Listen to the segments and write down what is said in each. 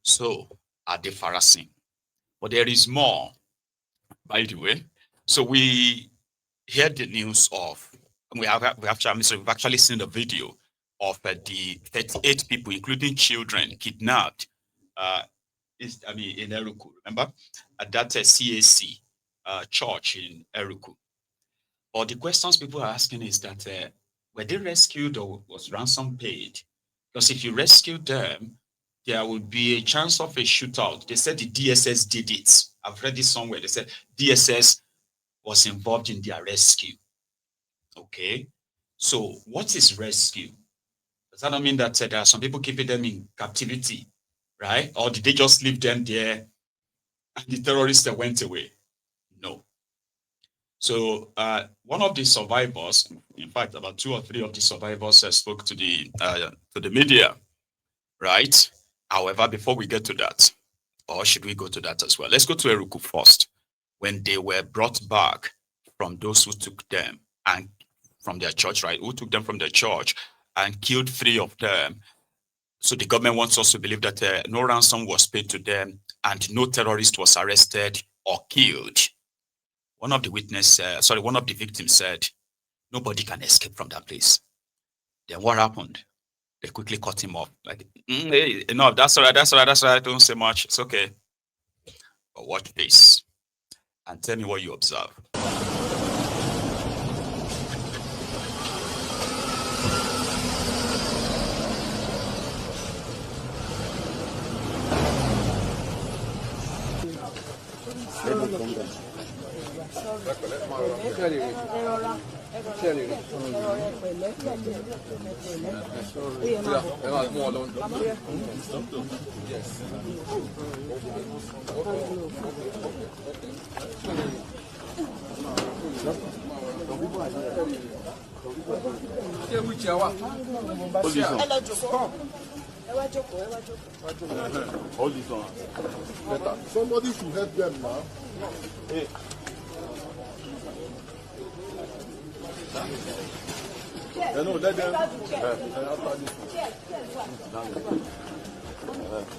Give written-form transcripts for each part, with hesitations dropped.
So are the Pharisees. But there is more, by the way. So we heard the news of, we've actually seen the video of the 38 people, including children, kidnapped in Eruku, remember? At that CAC church in Eruku. But the questions people are asking is that, were they rescued or was ransom paid? Because if you rescue them, there would be a chance of a shootout. They said the DSS did it. I've read this somewhere. They said DSS was involved in their rescue. Okay. So what is rescue? Does that not mean that there are some people keeping them in captivity, right? Or did they just leave them there and the terrorists that went away? No. So one of the survivors, in fact, about 2 or 3 of the survivors spoke to the media, right? However, before we get to that, or should we go to that as well? Let's go to Eruku first. When they were brought back from those who took them and from their church, right? Who took them from their church and killed 3 of them. So the government wants us to believe that no ransom was paid to them and no terrorist was arrested or killed. One of the victims said, nobody can escape from that place. Then what happened? They quickly cut him off. Like, hey, no, that's all right. Don't say much. It's okay. But watch this and tell me what you observe. Hold this on. Somebody should help them now. Hey. No, let them.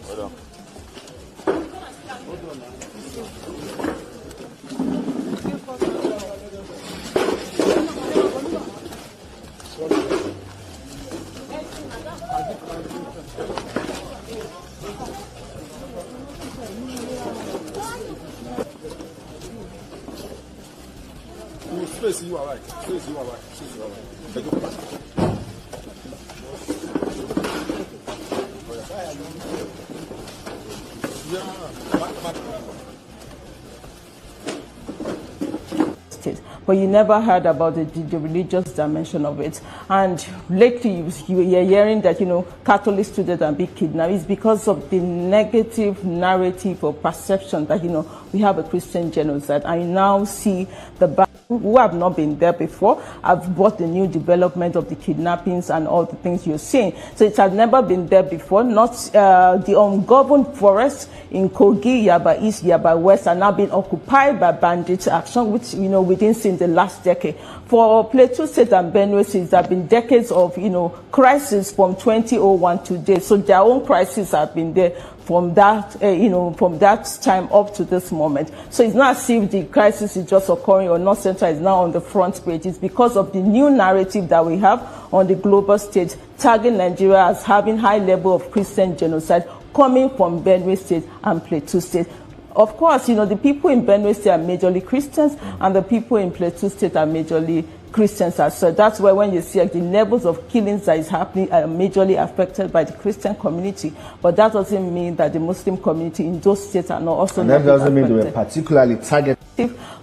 Hold on. Space, you are right. Space, you are right. Space, you are right. But you never heard about the religious dimension of it. And lately, you are hearing that, Catholic students are being kidnapped. It's because of the negative narrative or perception that, we have a Christian genocide. I now see the who have not been there before. I've brought the new development of the kidnappings and all the things you're seeing. So it has never been there before. Not the ungoverned forests in Kogi, Yaba East, Yaba West are now being occupied by bandits action, which, we didn't see in the last decade. For Plateau State and Benue State, there have been decades of, crisis from 2001 to date. So their own crises have been there from that, from that time up to this moment. So it's not as if the crisis is just occurring or North Central is now on the front page. It's because of the new narrative that we have on the global stage, tagging Nigeria as having high level of Christian genocide coming from Benue State and Plateau State. Of course, the people in Benue State are majorly Christians and the people in Plateau State are majorly Christians as so. That's why when you see the levels of killings that is happening are majorly affected by the Christian community. But that doesn't mean that the Muslim community in those states are not also. And that doesn't mean they were particularly targeted.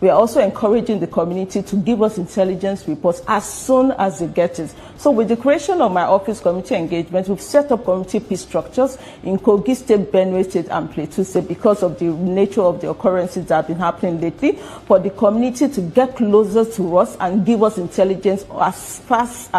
We are also encouraging the community to give us intelligence reports as soon as they get it. So with the creation of my office community engagement, we've set up community peace structures in Kogi State, Benue State, and Plateau State because of the nature of the occurrences that have been happening lately, for the community to get closer to us and give us intelligence as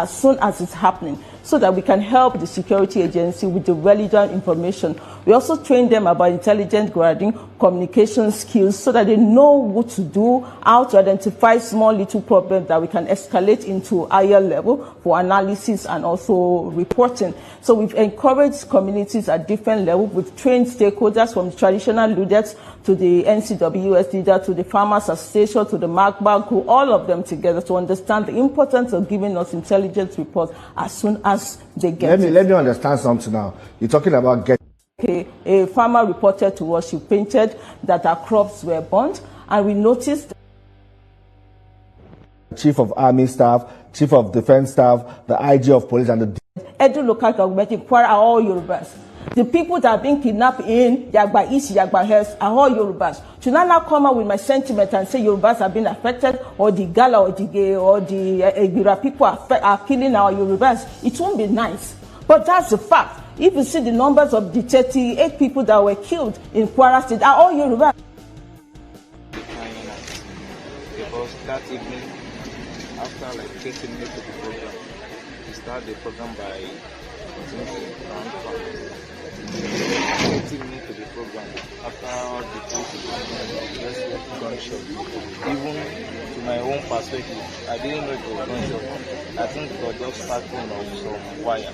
soon as it's happening, so that we can help the security agency with the relevant information. We also train them about intelligence gathering, communication skills, so that they know what to do, how to identify small little problems that we can escalate into higher level for analysis and also reporting. So we've encouraged communities at different levels. We've trained stakeholders from the traditional leaders to the NCWS leader, to the Farmers Association, to the MAGBA group, all of them together to understand the importance of giving us intelligence reports as soon as they get it. Let me understand something now. You're talking about getting. A farmer reported to us, she painted that her crops were burnt, and we noticed Chief of Army Staff, Chief of Defense Staff, the IG of Police, and the Edu local government in Kwara are all Yorubas. The people that are being kidnapped in Yagba East, Yagba West are all Yorubas. Should I now come out with my sentiment and say Yorubas have been affected, or the Gala or the Gay or the Egbira people are killing our Yorubas? It won't be nice. But that's the fact. If you see the numbers of the 38 people that were killed in Kwara State are all Yorubas. Because that evening, after like 30 minutes of the program, we started the program by around 30 minutes of the program. After the just gunshot. Even to my own perspective, I didn't know it was gunshot. I think it was just starting of some wire.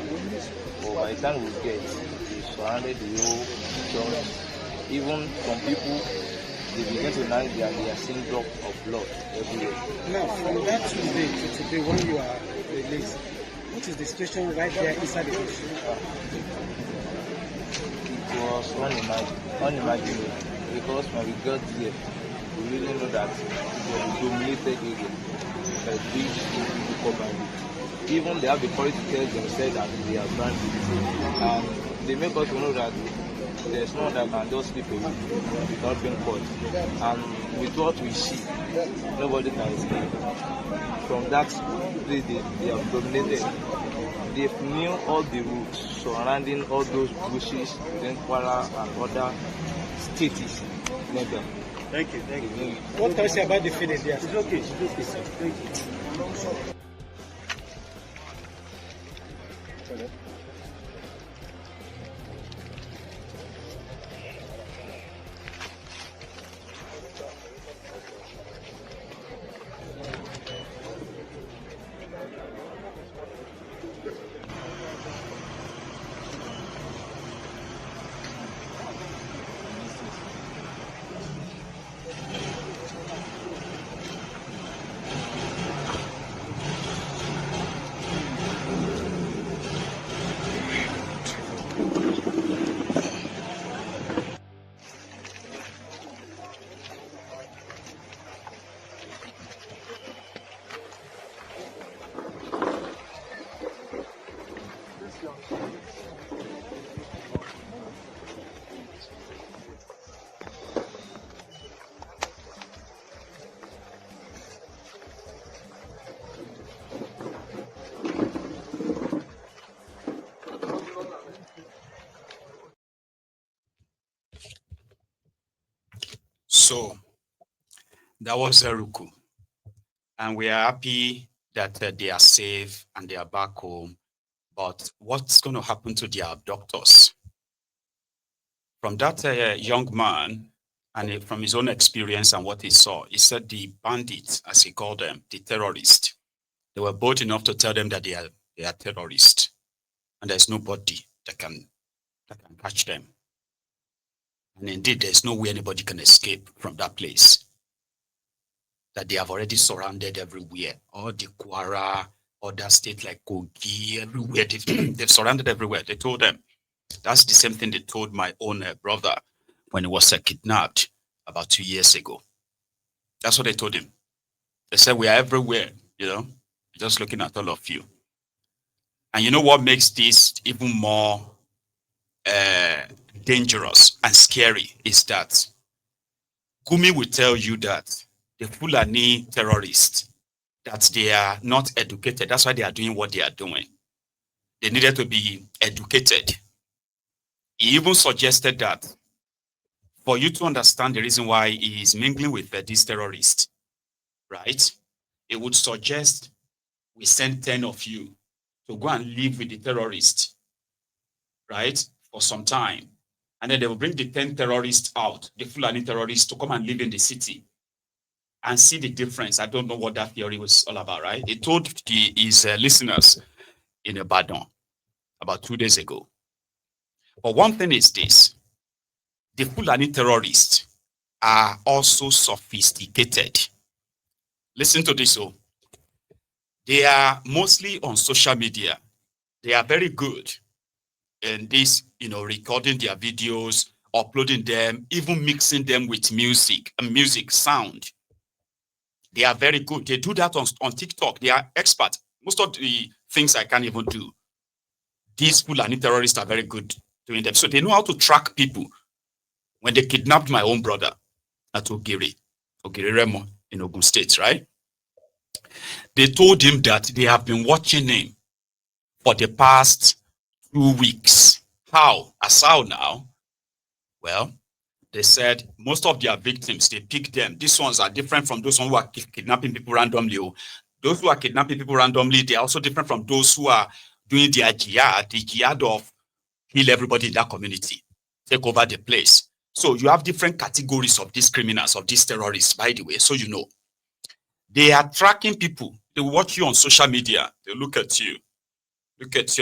But by the time we get, we surrounded the whole church. Even some people, they begin to know they are seeing drop of blood everywhere. Now, from that Tuesday to today, when you are released, what is the situation right there inside the bush? It was unimaginable because when we got there, we really know that it was a dominated area, a big command. Even they have the courage to tell themselves that they are bandits, and they make us know that there's no one that can just sleep without being caught. And with what we see, nobody can escape. From that place, they have dominated. They knew all the routes surrounding all those bushes, then Kwara and other states near them. Thank you. What can you say about the feeling there? It's okay. Thank you. So that was Eruku, and we are happy that they are safe and they are back home. But what's going to happen to their abductors? From that young man, and from his own experience and what he saw, he said the bandits, as he called them, the terrorists, they were bold enough to tell them that they are terrorists, and there's nobody that can catch them. And indeed, there's no way anybody can escape from that place. That they have already surrounded everywhere. All the Kwara, other states like Kogi, everywhere. They've surrounded everywhere. They told them. That's the same thing they told my own brother when he was kidnapped about 2 years ago. That's what they told him. They said, we are everywhere, just looking at all of you. And you know what makes this even more dangerous and scary is that Gumi will tell you that the Fulani terrorists, that they are not educated. That's why they are doing what they are doing. They needed to be educated. He even suggested that for you to understand the reason why he is mingling with these terrorists, right? It would suggest we send 10 of you to go and live with the terrorists, right, for some time. And then they will bring the 10 terrorists out, the Fulani terrorists, to come and live in the city and see the difference. I don't know what that theory was all about, right? He told his listeners in Ibadan about 2 days ago. But one thing is this: the Fulani terrorists are also sophisticated. Listen to this. Oh. They are mostly on social media. They are very good in this, recording their videos, uploading them, even mixing them with music sound. They are very good. They do that on TikTok. They are expert. Most of the things I can't even do, these Fulani terrorists are very good doing them. So they know how to track people. When they kidnapped my own brother at Ogiri Remo in Ogun State, right? They told him that they have been watching him for the past 2 weeks. How? As how now? Well, they said most of their victims, they picked them. These ones are different from those who are kidnapping people randomly. Those who are kidnapping people randomly, they are also different from those who are doing their jihad, the jihad of kill everybody in that community, take over the place. So you have different categories of these criminals, of these terrorists, by the way, so you know. They are tracking people. They watch you on social media. They look at you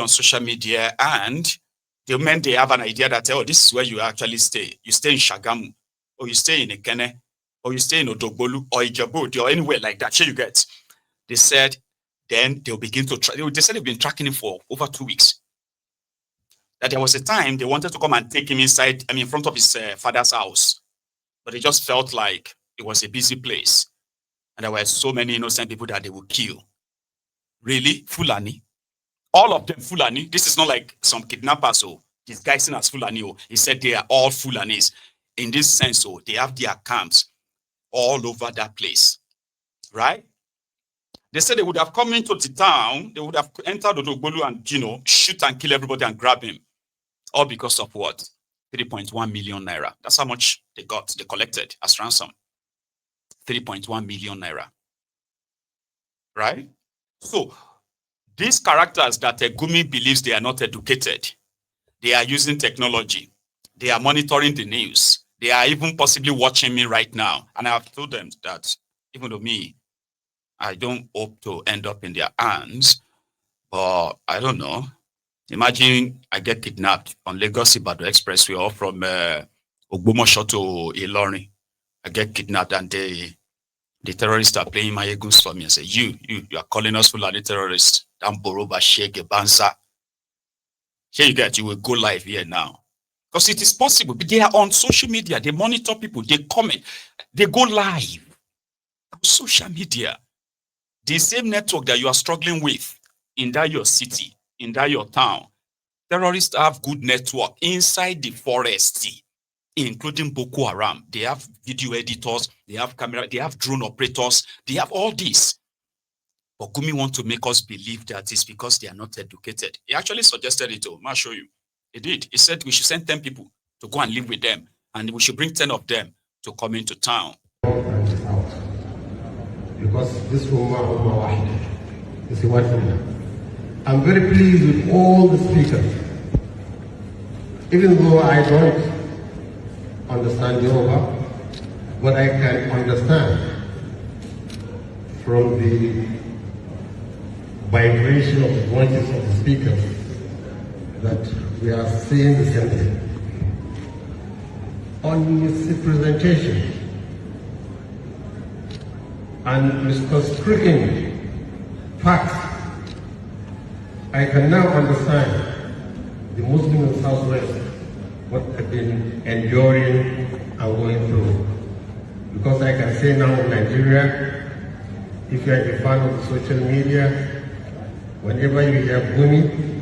on social media, and the moment they have an idea that, oh, this is where you actually stay. You stay in Shagamu, or you stay in Ekene, or you stay in Odogbolu, or Ijebu, or anywhere like that. Sure, you get. They said, then they'll begin to try. They said they've been tracking him for over 2 weeks. That there was a time they wanted to come and take him inside, in front of his father's house. But they just felt like it was a busy place. And there were so many innocent people that they would kill. Really? Fulani? All of them Fulani? This is not like some kidnappers or disguising as Fulani. He said they are all Fulanis. In this sense, they have their camps all over that place. Right? They said they would have come into the town, they would have entered Odogbolu and, shoot and kill everybody and grab him. All because of what? 3.1 million naira. That's how much they collected as ransom. 3.1 million naira. Right? So, these characters that Gumi believes they are not educated, they are using technology. They are monitoring the news. They are even possibly watching me right now. And I have told them that, even though I don't hope to end up in their hands, but I don't know. Imagine I get kidnapped on Lagos-Ibadan Expressway or from Ogbomoso to Ilorin. I get kidnapped and the terrorists are playing Maiyegun for me and say, you are calling us Fulani terrorists. Damboroba, Shege, Banza. Here you get, you will go live here now. Because it is possible. They are on social media. They monitor people. They comment. They go live on social media. The same network that you are struggling with in that your city, in that your town. Terrorists have good network inside the forest, including Boko Haram. They have video editors, they have camera, they have drone operators, they have all this. But Gumi wants to make us believe that it's because they are not educated. He actually suggested it. I'll show you. He did. He said we should send 10 people to go and live with them, and we should bring 10 of them to come into town. Because this Ummah is one Ummah. I'm very pleased with all the speakers. Even though I don't understand Yoruba, but I can understand from the vibration of the voices of the speakers that we are saying the same thing. On misrepresentation and misconstruing facts, I can now understand the Muslims in Southwest, what they've been enduring and going through. Because I can say now in Nigeria, if you are a fan of the social media, whenever you hear Gumi,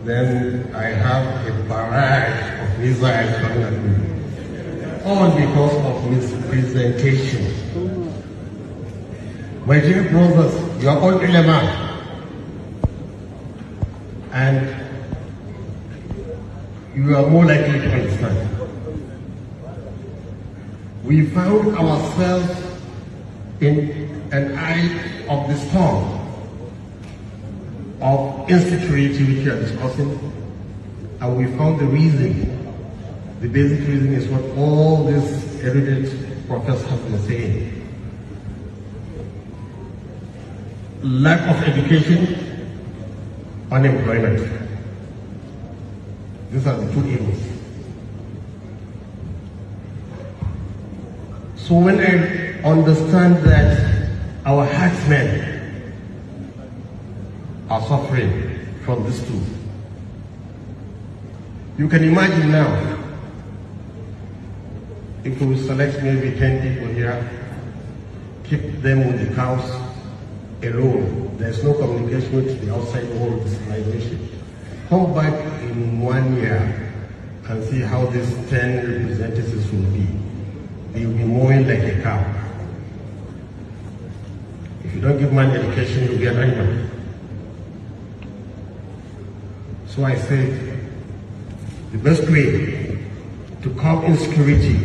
then I have a barrage of missiles coming at me. All because of mispresentation. My dear brothers, you are all relevant. And you are more likely to understand. We found ourselves in an eye of the storm. of insecurity which you are discussing, and we found the reason. The basic reason is what all these erudite professors have been saying. Lack of education, unemployment. These are the two evils. So when I understand that our herdsmen are suffering from this too, you can imagine now, if we select maybe 10 people here, keep them with the cows alone, there's no communication with the outside world, civilization. Come back in 1 year and see how these 10 representatives will be. They will be mowing like a cow. If you don't give man education, you'll get animal. So I say, the best way to curb insecurity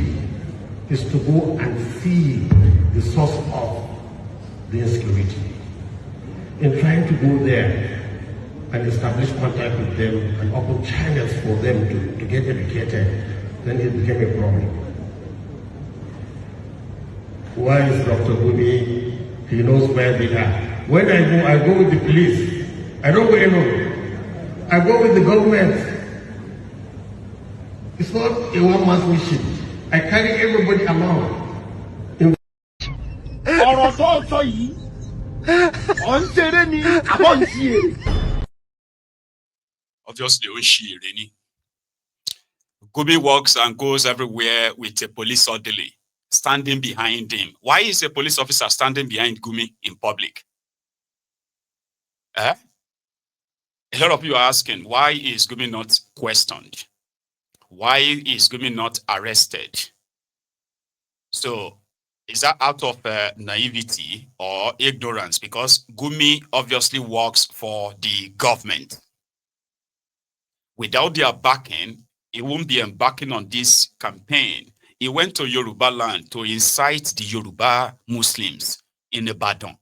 is to go and see the source of the insecurity. In trying to go there and establish contact with them and open channels for them to get educated, then it became a problem. Why is Dr. Gumi? He knows where they are. When I go with the police. I don't go alone. I go with the government. It's not a one-man mission. I carry everybody along. Obviously, Gumi walks and goes everywhere with a police orderly standing behind him. Why is a police officer standing behind Gumi in public? A lot of you are asking, why is Gumi not questioned? Why is Gumi not arrested? So, is that out of naivety or ignorance? Because Gumi obviously works for the government. Without their backing, he won't be embarking on this campaign. He went to Yoruba land to incite the Yoruba Muslims in Ibadan.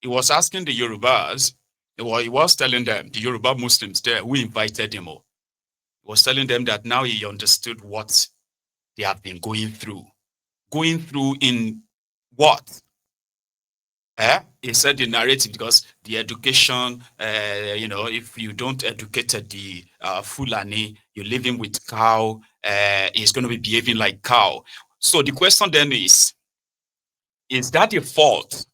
He was asking the Yorubas, he was telling them, the Yoruba Muslims there who invited him, he was telling them that now he understood what they have been going through. Going through in what? He said the narrative, because the education, if you don't educate the Fulani, you're living with cow, he's going to be behaving like cow. So the question then is that the fault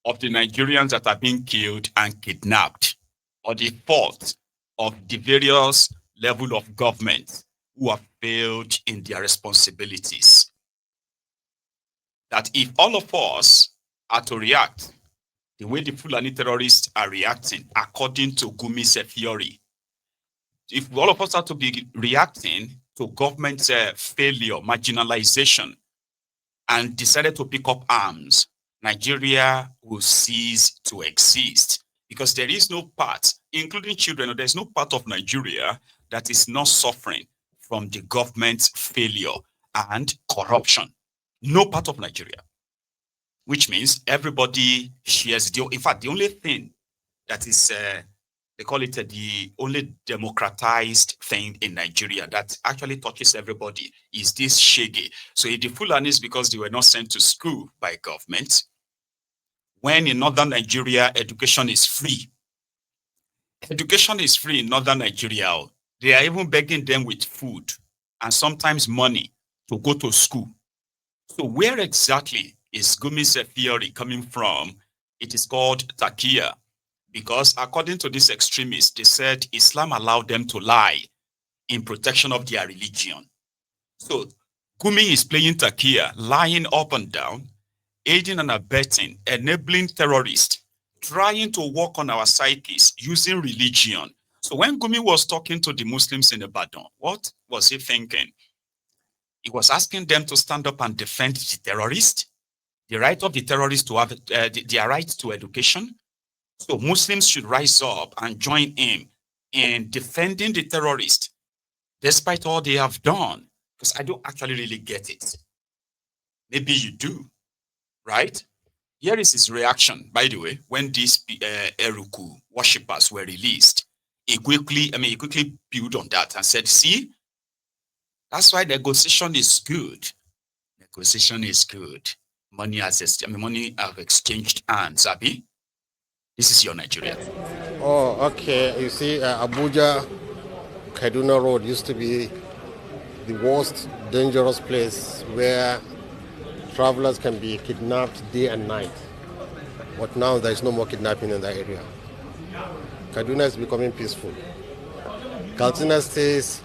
of the Nigerians that are being killed and kidnapped, or the fault of the various level of government who have failed in their responsibilities? That if all of us are to react the way the Fulani terrorists are reacting, according to Gumi's theory, if all of us are to be reacting to government's failure, marginalization, and decided to pick up arms, Nigeria will cease to exist, because there is no part, including children, there's no part of Nigeria that is not suffering from the government's failure and corruption. No part of Nigeria. Which means everybody shares in fact, the only thing that is, they call it the only democratized thing in Nigeria that actually touches everybody is this shege. So the Fulanis, because they were not sent to school by government, when in northern Nigeria, education is free. Education is free in northern Nigeria. They are even begging them with food and sometimes money to go to school. So where exactly is Gumi's theory coming from? It is called Takia, because according to these extremists, they said Islam allowed them to lie in protection of their religion. So Gumi is playing Takia, lying up and down, aiding and abetting, enabling terrorists, trying to work on our psyches using religion. So when Gumi was talking to the Muslims in Ibadan, what was he thinking? He was asking them to stand up and defend the terrorist, the right of the terrorists to have their right to education. So Muslims should rise up and join him in defending the terrorist, despite all they have done. Because I don't actually really get it. Maybe you do, right? Here is his reaction, by the way, when these Eruku worshippers were released. He quickly built on that and said, see, that's why negotiation is good. Negotiation is good. Money have exchanged hands, Abi. This is your Nigeria. Oh, okay. You see, Abuja, Kaduna Road used to be the worst dangerous place where travelers can be kidnapped day and night. But now there is no more kidnapping in that area. Kaduna is becoming peaceful. Katsina states,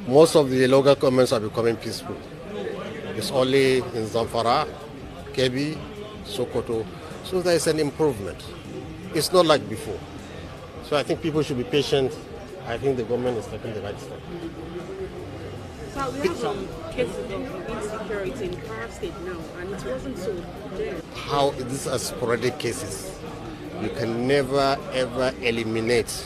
most of the local governments are becoming peaceful. It's only in Zamfara, Kebbi, Sokoto. So there is an improvement. It's not like before. So I think people should be patient. I think the government is taking the right step. So we have some cases of insecurity in Kwara State now, and it wasn't so there. How these are sporadic cases. You can never ever eliminate